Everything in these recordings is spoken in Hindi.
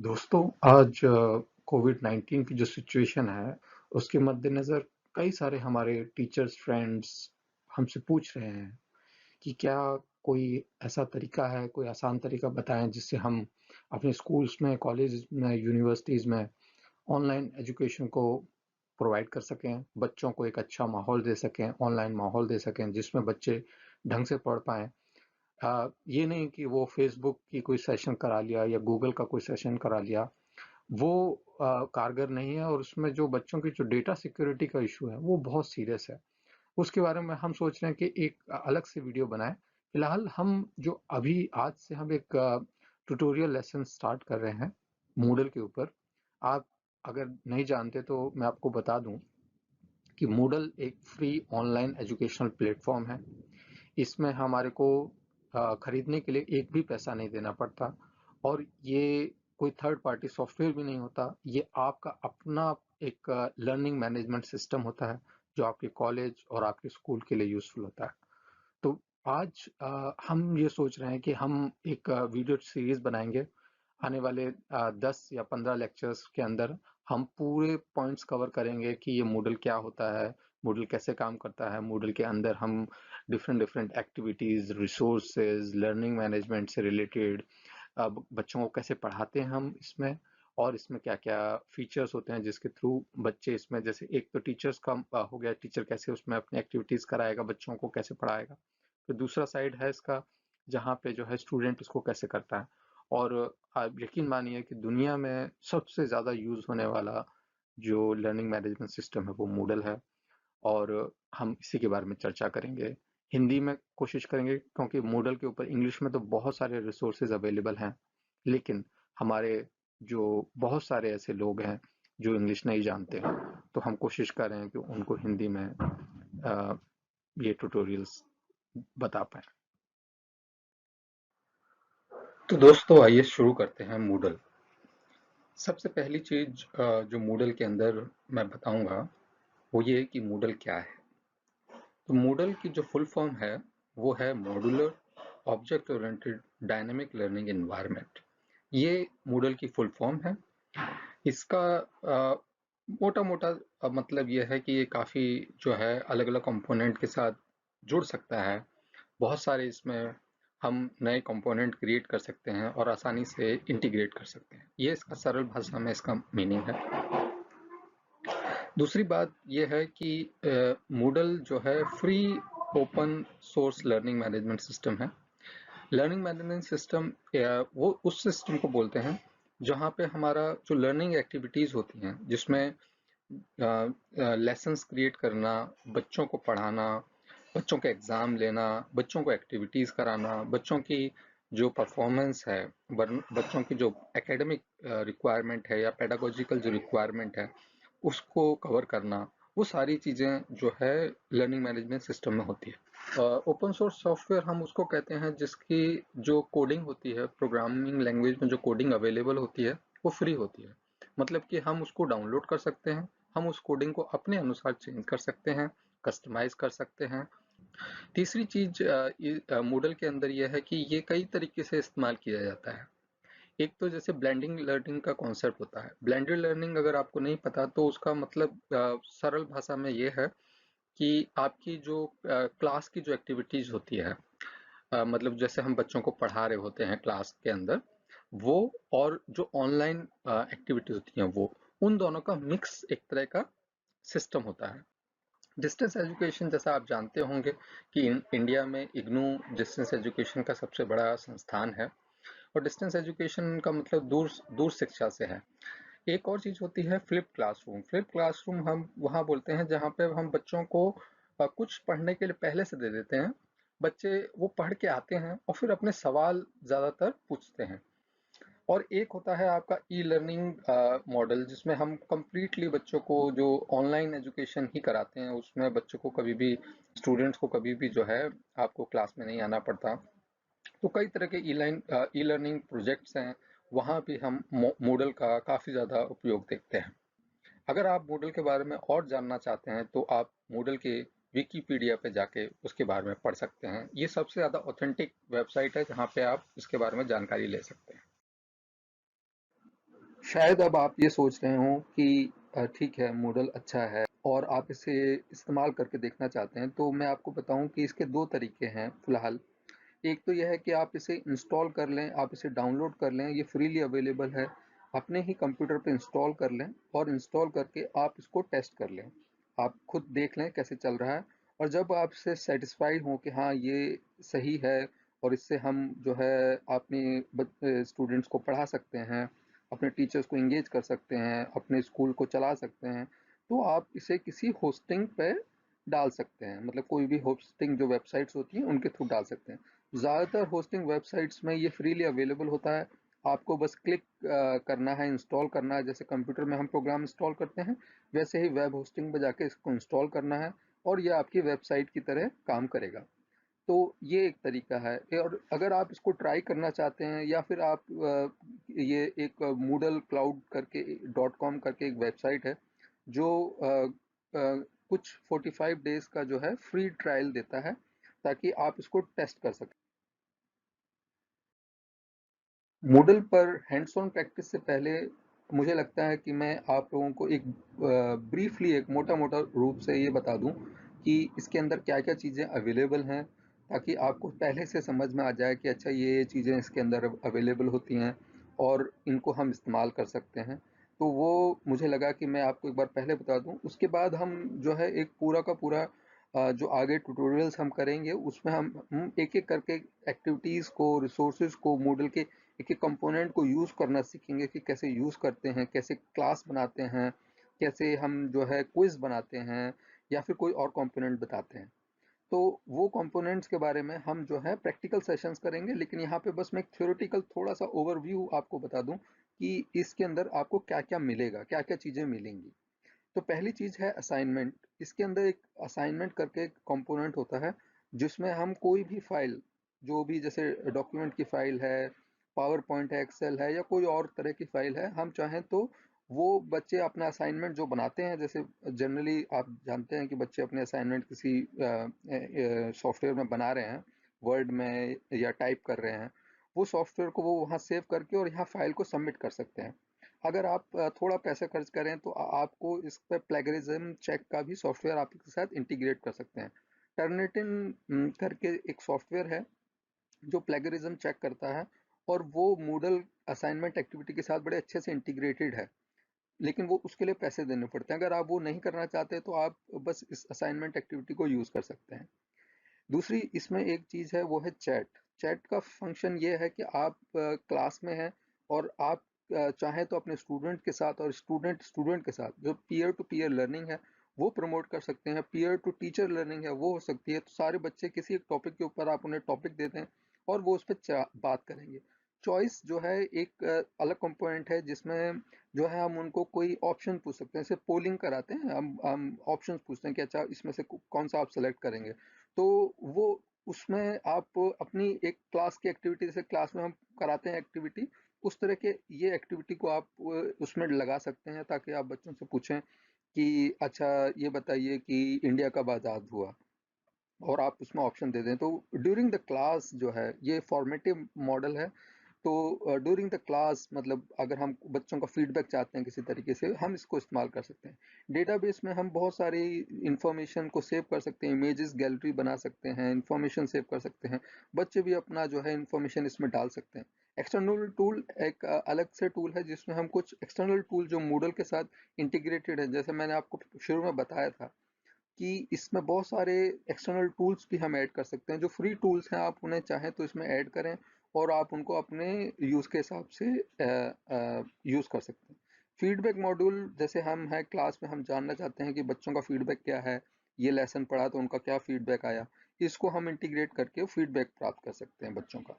दोस्तों, आज कोविड-19 की जो सिचुएशन है, उसके मद्देनज़र कई सारे हमारे टीचर्स फ्रेंड्स हमसे पूछ रहे हैं कि क्या कोई ऐसा तरीका है, कोई आसान तरीका बताएँ जिससे हम अपने स्कूल्स में, कॉलेजेस में, यूनिवर्सिटीज़ में ऑनलाइन एजुकेशन को प्रोवाइड कर सकें, बच्चों को एक अच्छा माहौल दे सकें, ऑनलाइन माहौल दे सकें जिसमें बच्चे ढंग से पढ़ पाएँ। ये नहीं कि वो फेसबुक की कोई सेशन करा लिया या गूगल का कोई सेशन करा लिया, वो कारगर नहीं है और उसमें जो बच्चों की जो डेटा सिक्योरिटी का इशू है वो बहुत सीरियस है। उसके बारे में हम सोच रहे हैं कि एक अलग से वीडियो बनाएं। फिलहाल हम जो अभी आज से हम एक ट्यूटोरियल लेसन स्टार्ट कर रहे हैं मूडल के ऊपर। आप अगर नहीं जानते तो मैं आपको बता दूं कि मूडल एक फ्री ऑनलाइन एजुकेशनल प्लेटफॉर्म है। इसमें हमारे को खरीदने के लिए एक भी पैसा नहीं देना पड़ता और ये कोई थर्ड पार्टी सॉफ्टवेयर भी नहीं होता। ये आपका अपना एक लर्निंग मैनेजमेंट सिस्टम होता है जो आपके कॉलेज और आपके स्कूल के लिए यूज़फुल होता है। तो आज हम ये सोच रहे हैं कि हम एक वीडियो सीरीज़ बनाएंगे। आने वाले 10 या 15 लेक्चर्स के अंदर हम पूरे पॉइंट्स कवर करेंगे कि ये मूडल क्या होता है, मूडल कैसे काम करता है, मूडल के अंदर हम different different activities, resources, learning management से रिलेटेड बच्चों को कैसे पढ़ाते हैं हम इसमें, और इसमें क्या-क्या फीचर्स होते हैं जिसके थ्रू बच्चे इसमें, जैसे एक तो टीचर्स का हो गया, टीचर कैसे उसमें अपनी एक्टिविटीज़ कराएगा, बच्चों को कैसे पढ़ाएगा। फिर दूसरा साइड है इसका जहाँ पे जो है स्टूडेंट इसको कैसे करता है। और आप यकीन मानिए कि दुनिया में सबसे ज़्यादा यूज़ होने वाला जो लर्निंग मैनेजमेंट सिस्टम है वो मूडल है। और हम इसी के बारे में चर्चा करेंगे। हिंदी में कोशिश करेंगे क्योंकि मूडल के ऊपर इंग्लिश में तो बहुत सारे रिसोर्सेज अवेलेबल हैं, लेकिन हमारे जो बहुत सारे ऐसे लोग हैं जो इंग्लिश नहीं जानते हैं, तो हम कोशिश कर रहे हैं कि उनको हिंदी में ये ट्यूटोरियल्स बता पाएँ। तो दोस्तों, आइए शुरू करते हैं मूडल। सबसे पहली चीज जो मूडल के अंदर मैं बताऊंगा वो ये कि मूडल क्या है। तो मूडल की जो फुल फॉर्म है वो है modular object oriented dynamic learning environment. ये मूडल की फुल फॉर्म है। इसका मोटा मोटा मतलब ये है कि ये काफ़ी जो है अलग अलग कंपोनेंट के साथ जुड़ सकता है। बहुत सारे इसमें हम नए कंपोनेंट क्रिएट कर सकते हैं और आसानी से इंटीग्रेट कर सकते हैं। ये इसका सरल भाषा में इसका मीनिंग है। दूसरी बात यह है कि मूडल जो है free open source learning management system है। लर्निंग मैनेजमेंट सिस्टम वो उस सिस्टम को बोलते हैं जहाँ पे हमारा जो लर्निंग एक्टिविटीज़ होती हैं, जिसमें लेसन्स क्रिएट करना, बच्चों को पढ़ाना, बच्चों के एग्ज़ाम लेना, बच्चों को एक्टिविटीज़ कराना, बच्चों की जो परफॉर्मेंस है, बच्चों की जो एकेडमिक रिक्वायरमेंट है या पेडागोजिकल जो रिक्वायरमेंट है, उसको कवर करना, वो सारी चीज़ें जो है लर्निंग मैनेजमेंट सिस्टम में होती है। ओपन सोर्स सॉफ्टवेयर हम उसको कहते हैं जिसकी जो कोडिंग होती है, प्रोग्रामिंग लैंग्वेज में जो कोडिंग अवेलेबल होती है वो फ्री होती है। मतलब कि हम उसको डाउनलोड कर सकते हैं, हम उस कोडिंग को अपने अनुसार चेंज कर सकते हैं, कस्टमाइज कर सकते हैं। तीसरी चीज मूडल के अंदर यह है कि ये कई तरीके से इस्तेमाल किया जाता है। एक तो जैसे ब्लेंडिंग लर्निंग का कॉन्सेप्ट होता है। ब्लेंडेड लर्निंग अगर आपको नहीं पता तो उसका मतलब सरल भाषा में ये है कि आपकी जो क्लास की जो एक्टिविटीज होती है, मतलब जैसे हम बच्चों को पढ़ा रहे होते हैं क्लास के अंदर, वो और जो ऑनलाइन एक्टिविटीज होती हैं वो, उन दोनों का मिक्स एक तरह का सिस्टम होता है। डिस्टेंस एजुकेशन, जैसा आप जानते होंगे कि इंडिया में इग्नू डिस्टेंस एजुकेशन का सबसे बड़ा संस्थान है। और डिस्टेंस एजुकेशन का मतलब दूर दूर शिक्षा से है। एक और चीज होती है फ्लिप क्लासरूम। फ्लिप क्लासरूम हम वहाँ बोलते हैं जहाँ पे हम बच्चों को कुछ पढ़ने के लिए पहले से दे देते हैं, बच्चे वो पढ़ के आते हैं और फिर अपने सवाल ज्यादातर पूछते हैं। और एक होता है आपका ई लर्निंग मॉडल, जिसमें हम कंप्लीटली बच्चों को जो ऑनलाइन एजुकेशन ही कराते हैं, उसमें बच्चों को कभी भी, स्टूडेंट्स को कभी भी जो है आपको क्लास में नहीं आना पड़ता। तो कई तरह के ई लर्निंग प्रोजेक्ट्स हैं, वहाँ भी हम मूडल का काफ़ी ज़्यादा उपयोग देखते हैं। अगर आप मूडल के बारे में और जानना चाहते हैं तो आप मूडल के विकीपीडिया पे जाके उसके बारे में पढ़ सकते हैं। ये सबसे ज़्यादा ऑथेंटिक वेबसाइट है जहाँ पे आप इसके बारे में जानकारी ले सकते हैं। शायद अब आप ये सोच रहे हो कि ठीक है, मूडल अच्छा है और आप इसे इस्तेमाल करके देखना चाहते हैं, तो मैं आपको बताऊं कि इसके दो तरीके हैं फिलहाल। एक तो यह है कि आप इसे इंस्टॉल कर लें, आप इसे डाउनलोड कर लें, ये फ्रीली अवेलेबल है। अपने ही कंप्यूटर पे इंस्टॉल कर लें और इंस्टॉल करके आप इसको टेस्ट कर लें। आप खुद देख लें कैसे चल रहा है, और जब आप इससे सेटिस्फाइड हों कि हाँ ये सही है और इससे हम जो है अपने स्टूडेंट्स को पढ़ा सकते हैं, अपने टीचर्स को इंगेज कर सकते हैं, अपने स्कूल को चला सकते हैं, तो आप इसे किसी होस्टिंग पे डाल सकते हैं। मतलब कोई भी होस्टिंग जो वेबसाइट्स होती हैं उनके थ्रू डाल सकते हैं। ज़्यादातर होस्टिंग वेबसाइट्स में ये फ्रीली अवेलेबल होता है। आपको बस क्लिक करना है, इंस्टॉल करना है। जैसे कंप्यूटर में हम प्रोग्राम इंस्टॉल करते हैं, वैसे ही वेब होस्टिंग में जाके इसको इंस्टॉल करना है और ये आपकी वेबसाइट की तरह काम करेगा। तो ये एक तरीका है। और अगर आप इसको ट्राई करना चाहते हैं, या फिर आप ये एक मूडल क्लाउड करके .com करके एक वेबसाइट है जो कुछ 45 डेज का जो है फ्री ट्रायल देता है, ताकि आप इसको टेस्ट कर सकें। मूडल पर हैंड्स ऑन प्रैक्टिस से पहले मुझे लगता है कि मैं आप लोगों को एक ब्रीफली, एक मोटा मोटा रूप से ये बता दूं कि इसके अंदर क्या क्या चीज़ें अवेलेबल हैं, ताकि आपको पहले से समझ में आ जाए कि अच्छा ये चीज़ें इसके अंदर अवेलेबल होती हैं और इनको हम इस्तेमाल कर सकते हैं। तो वो मुझे लगा कि मैं आपको एक बार पहले बता दूं, उसके बाद हम जो है एक पूरा का पूरा जो आगे ट्यूटोरियल्स हम करेंगे उसमें हम एक एक करके एक्टिविटीज़ को, रिसोर्सेज को, मूडल के एक एक कंपोनेंट को यूज़ करना सीखेंगे कि कैसे यूज़ करते हैं, कैसे क्लास बनाते हैं, कैसे हम जो है क्विज बनाते हैं, या फिर कोई और कंपोनेंट बताते हैं। तो वो कंपोनेंट्स के बारे में हम जो है प्रैक्टिकल सेशंस करेंगे, लेकिन यहाँ पे बस मैं एक थ्योरेटिकल थोड़ा सा ओवरव्यू आपको बता दूं कि इसके अंदर आपको क्या क्या मिलेगा, क्या क्या चीज़ें मिलेंगी। तो पहली चीज़ है असाइनमेंट। इसके अंदर एक असाइनमेंट करके एक कंपोनेंट होता है, जिसमें हम कोई भी फाइल, जो भी जैसे डॉक्यूमेंट की फाइल है, पावर पॉइंट है, एक्सेल है, या कोई और तरह की फाइल है, हम चाहें तो वो बच्चे अपना असाइनमेंट जो बनाते हैं, जैसे जनरली आप जानते हैं कि बच्चे अपने असाइनमेंट किसी सॉफ्टवेयर में बना रहे हैं, वर्ड में या टाइप कर रहे हैं, वो सॉफ्टवेयर को वो वहाँ सेव करके और यहाँ फाइल को सबमिट कर सकते हैं। अगर आप थोड़ा पैसा खर्च करें तो आपको इस पे प्लेगरिज्म चेक का भी सॉफ्टवेयर आपके साथ इंटीग्रेट कर सकते हैं। टर्निटिन करके एक सॉफ्टवेयर है जो प्लेगरिज्म चेक करता है, और वो मूडल असाइनमेंट एक्टिविटी के साथ बड़े अच्छे से इंटीग्रेटेड है। लेकिन वो उसके लिए पैसे देने पड़ते हैं। अगर आप वो नहीं करना चाहते तो आप बस इस असाइनमेंट एक्टिविटी को यूज़ कर सकते हैं। दूसरी इसमें एक चीज़ है, वो है चैट। चैट का फंक्शन ये है कि आप क्लास में हैं और आप चाहें तो अपने स्टूडेंट के साथ और स्टूडेंट स्टूडेंट के साथ जो पीयर टू पीयर लर्निंग है वो प्रमोट कर सकते हैं, पीयर टू टीचर लर्निंग है वो हो सकती है। तो सारे बच्चे किसी एक टॉपिक के ऊपर आप उन्हें टॉपिक देते हैं और वो उस पर बात करेंगे। चॉइस जो है एक अलग कंपोनेंट है, जिसमें जो है हम उनको कोई ऑप्शन पूछ सकते हैं, जैसे पोलिंग कराते हैं, हम ऑप्शंस पूछते हैं कि अच्छा इसमें से कौन सा आप सेलेक्ट करेंगे। तो वो उसमें आप अपनी एक क्लास की एक्टिविटी, जैसे क्लास में हम कराते हैं एक्टिविटी, उस तरह के ये एक्टिविटी को आप उसमें लगा सकते हैं, ताकि आप बच्चों से पूछें कि अच्छा ये बताइए कि इंडिया कब आज़ाद हुआ, और आप उसमें ऑप्शन दे दें। तो ड्यूरिंग द क्लास जो है ये फॉर्मेटिव मॉडल है। तो ड्यूरिंग द क्लास, मतलब अगर हम बच्चों का फीडबैक चाहते हैं किसी तरीके से, हम इसको इस्तेमाल कर सकते हैं। डेटाबेस में हम बहुत सारी इंफॉर्मेशन को सेव कर सकते हैं, इमेजेस गैलरी बना सकते हैं, इंफॉर्मेशन सेव कर सकते हैं। बच्चे भी अपना जो है इंफॉर्मेशन इसमें डाल सकते हैं। एक्सटर्नल टूल एक अलग से टूल है, जिसमें हम कुछ एक्सटर्नल टूल जो मूडल के साथ इंटीग्रेटेड है, जैसे मैंने आपको शुरू में बताया था कि इसमें बहुत सारे एक्सटर्नल टूल्स भी हम ऐड कर सकते हैं। जो फ्री टूल्स हैं आप उन्हें चाहें तो इसमें ऐड करें और आप उनको अपने यूज़ के हिसाब से यूज़ कर सकते हैं। फीडबैक मॉड्यूल, जैसे हम हैं क्लास में, हम जानना चाहते हैं कि बच्चों का फीडबैक क्या है, ये लेसन पढ़ा तो उनका क्या फीडबैक आया, इसको हम इंटीग्रेट करके फीडबैक प्राप्त कर सकते हैं बच्चों का।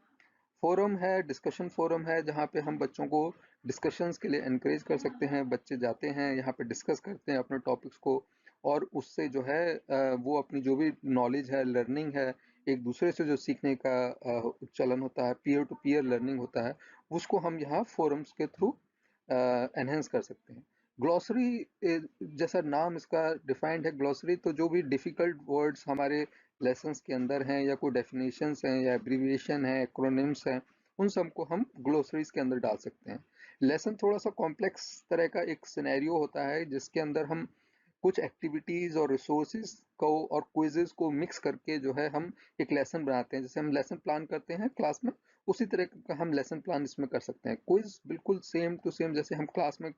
फोरम है, डिस्कशन फोरम है, जहाँ पे हम बच्चों को डिस्कशंस के लिए एनकरेज कर सकते हैं। बच्चे जाते हैं यहाँ पे, डिस्कस करते हैं अपने टॉपिक्स को, और उससे जो है वो अपनी जो भी नॉलेज है, लर्निंग है, एक दूसरे से जो सीखने का चलन होता है, पीयर टू पीयर लर्निंग होता है, उसको हम यहाँ फोरम्स के थ्रू एनहेंस कर सकते हैं। ग्लॉसरी, जैसा नाम इसका डिफाइंड है, ग्लॉसरी, तो जो भी डिफ़िकल्ट वर्ड्स हमारे लेसन्स के अंदर हैं, या कोई डेफिनेशंस हैं, या एब्रीविएशन है, एक्रोनिम्स हैं, उन सबको हम ग्लोसरीज के अंदर डाल सकते हैं। लेसन थोड़ा सा कॉम्प्लेक्स तरह का एक सिनेरियो होता है जिसके अंदर हम कुछ एक्टिविटीज और रिसोर्सेज को और क्विजेज को मिक्स करके जो है हम एक लेसन बनाते हैं। जैसे हम लेसन प्लान करते हैं क्लास में, उसी तरह का हम लेसन प्लान इसमें कर सकते हैं। क्विज बिल्कुल सेम टू सेम जैसे हम क्लास में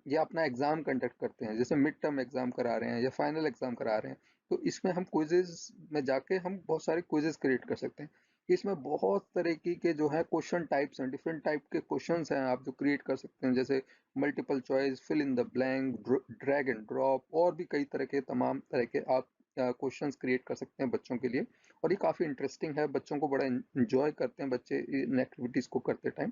या अपना एग्जाम कंडक्ट करते हैं, जैसे मिड टर्म एग्जाम करा रहे हैं या फाइनल एग्जाम करा रहे हैं, तो इसमें हम क्विजेज में जाके हम बहुत सारे क्विजेज क्रिएट कर सकते हैं। इसमें बहुत तरीके के जो है क्वेश्चन टाइप्स हैं, डिफरेंट टाइप के क्वेश्चंस हैं आप जो क्रिएट कर सकते हैं, जैसे multiple choice, fill in the blank, drag and drop, और भी कई तरह के तमाम तरह के आप क्वेश्चंस क्रिएट कर सकते हैं बच्चों के लिए। और ये काफ़ी इंटरेस्टिंग है, बच्चों को बड़ा इंजॉय करते हैं बच्चे इन एक्टिविटीज़ को करते टाइम।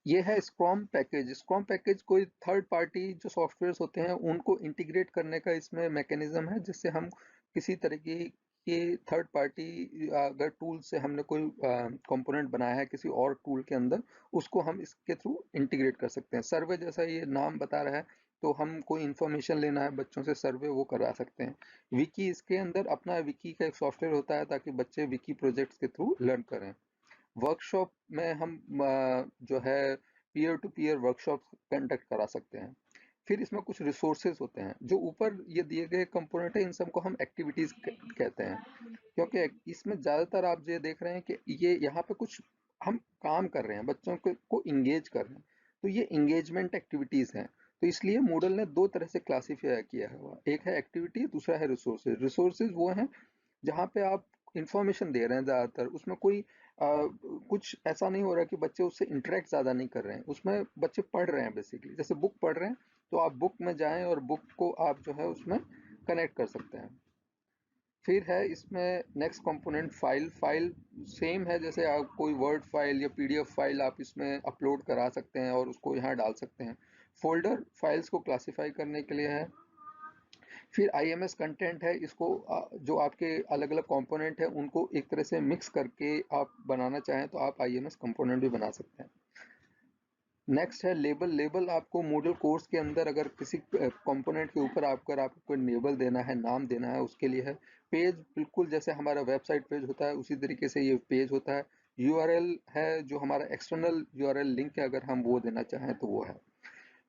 ये है स्क्रॉम पैकेज। स्क्रॉम पैकेज कोई थर्ड पार्टी जो सॉफ्टवेयर्स होते हैं उनको इंटीग्रेट करने का इसमें मैकेनिज्म है, जिससे हम किसी तरह की ये थर्ड पार्टी अगर टूल से हमने कोई कंपोनेंट बनाया है किसी और टूल के अंदर, उसको हम इसके थ्रू इंटीग्रेट कर सकते हैं। सर्वे जैसा ये नाम बता रहा है, तो हम कोई इन्फॉर्मेशन लेना है बच्चों से, सर्वे वो करा सकते हैं। विकी, इसके अंदर अपना विकी का एक सॉफ्टवेयर होता है ताकि बच्चे विकी प्रोजेक्ट्स के थ्रू लर्न करें। वर्कशॉप में हम जो है peer to peer workshop conduct करा सकते हैं। फिर इसमें कुछ रिसोर्सेज होते हैं, जो ऊपर ये दिए गए कंपोनेंट है इन सबको हम एक्टिविटीज कहते हैं, क्योंकि इसमें ज्यादातर आप ये देख रहे हैं कि ये यहाँ पे कुछ हम काम कर रहे हैं, बच्चों को इंगेज कर रहे हैं, तो ये इंगेजमेंट एक्टिविटीज हैं। तो इसलिए मूडल ने दो तरह से क्लासीफाई किया हुआ, एक है एक्टिविटी, दूसरा है रिसोर्सेज। रिसोर्सेज वो हैं जहाँ पे आप इंफॉर्मेशन दे रहे हैं ज्यादातर, उसमें कोई कुछ ऐसा नहीं हो रहा कि बच्चे उससे इंटरेक्ट ज्यादा नहीं कर रहे हैं, उसमें बच्चे पढ़ रहे हैं बेसिकली, जैसे बुक पढ़ रहे हैं, तो आप बुक में जाएं और बुक को आप जो है उसमें कनेक्ट कर सकते हैं। फिर है इसमें next component file. File same है, जैसे आप कोई वर्ड फाइल या पीडीएफ फाइल आप इसमें अपलोड करा सकते हैं और उसको यहाँ डाल सकते हैं। फोल्डर फाइल्स को क्लासिफाई करने के लिए है। फिर आईएमएस कंटेंट है, इसको जो आपके अलग अलग कंपोनेंट है उनको एक तरह से मिक्स करके आप बनाना चाहें तो आप आईएमएस कंपोनेंट भी बना सकते हैं। नेक्स्ट है लेबल। लेबल आपको मॉडल कोर्स के अंदर अगर किसी कंपोनेंट के ऊपर आपको कोई लेबल देना है, नाम देना है, उसके लिए है। पेज बिल्कुल जैसे हमारा वेबसाइट पेज होता है उसी तरीके से ये पेज होता है। यूआरएल है जो हमारा एक्सटर्नल यूआरएल लिंक है, अगर हम वो देना चाहें तो वो है।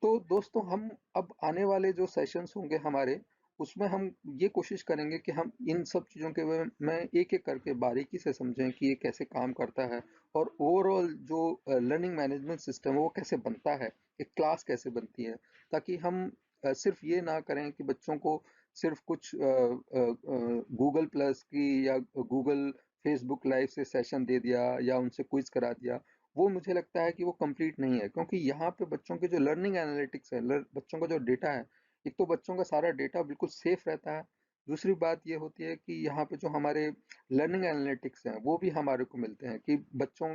तो दोस्तों हम अब आने वाले जो सेशंस होंगे हमारे, उसमें हम ये कोशिश करेंगे कि हम इन सब चीज़ों के बारे में एक एक करके बारीकी से समझें कि ये कैसे काम करता है, और ओवरऑल जो लर्निंग मैनेजमेंट सिस्टम है वो कैसे बनता है, एक क्लास कैसे बनती है, ताकि हम सिर्फ ये ना करें कि बच्चों को सिर्फ कुछ गूगल प्लस की या गूगल फेसबुक लाइव से सेशन दे दिया या उनसे क्विज करा दिया। वो मुझे लगता है कि वो कंप्लीट नहीं है, क्योंकि यहाँ पे बच्चों के जो लर्निंग एनालिटिक्स है, बच्चों का जो डेटा है, एक तो बच्चों का सारा डेटा बिल्कुल सेफ रहता है। दूसरी बात ये होती है कि यहाँ पे जो हमारे लर्निंग एनालिटिक्स हैं वो भी हमारे को मिलते हैं कि बच्चों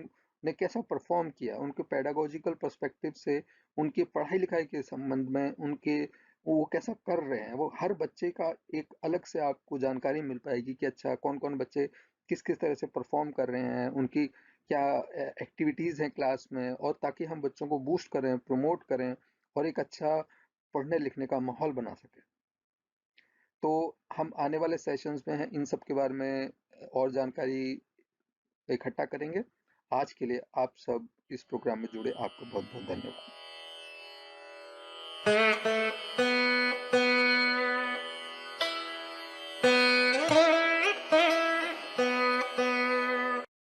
ने कैसा परफॉर्म किया, उनके पेडागोजिकल पर्सपेक्टिव से, उनकी पढ़ाई लिखाई के संबंध में, उनके वो कैसा कर रहे हैं, वो हर बच्चे का एक अलग से आपको जानकारी मिल पाएगी कि अच्छा कौन कौन बच्चे किस किस तरह से परफॉर्म कर रहे हैं, उनकी क्या एक्टिविटीज़ हैं क्लास में, और ताकि हम बच्चों को बूस्ट करें, प्रमोट करें और एक अच्छा पढ़ने लिखने का माहौल बना सकें। तो हम आने वाले सेशंस में हैं इन सब के बारे में और जानकारी इकट्ठा करेंगे। आज के लिए आप सब इस प्रोग्राम में जुड़े, आपको बहुत बहुत धन्यवाद।